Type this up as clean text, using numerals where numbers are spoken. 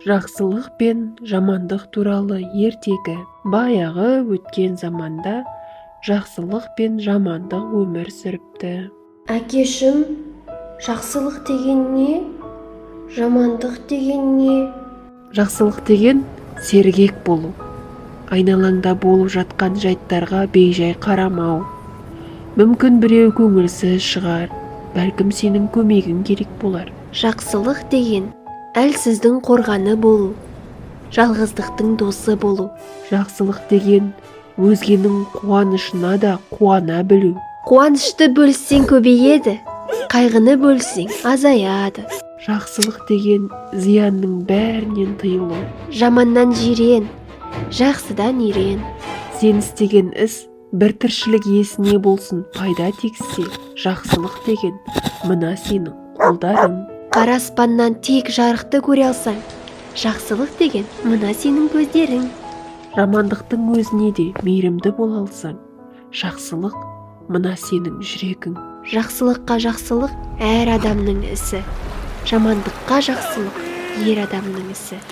Жақсылық пен жамандық туралы ертегі. Баяғы өткен заманда жақсылық пен жамандық өмір сүріпті. Әкешім, жақсылық деген не? Жамандық деген не? Жақсылық деген сергек болу. Айналаңда болып жатқан жайттарға бейжай қарамау. Мүмкін біреу көңілсіз шығар, бәлкім сенің көмегің керек болар. Жақсылық деген әлсіздің қорғаны болу, жалғыздықтың досы болу. Жақсылық деген өзгенің қуанышына да қуана білу. Қуанышты бөлсең көбейеді, қайғыны бөлсең азаяды. Жақсылық деген зиянның бәрінен тыйылу. Жаманнан жирен, жақсыдан ерен. Сен істеген іс бір тіршілік иесіне болсын пайда тигізсе, жақсылық деген мына сенің қолдарың. Қара аспаннан тек жарықты көре алсаң, жақсылық деген мына сенің көздерің. Жамандықтың өзіне де мейірімді бола алсаң, жақсылық мына сенің жүрегің. Жақсылыққа жақсылық әр адамның ісі, жамандыққа жақсылық ер адамның ісі.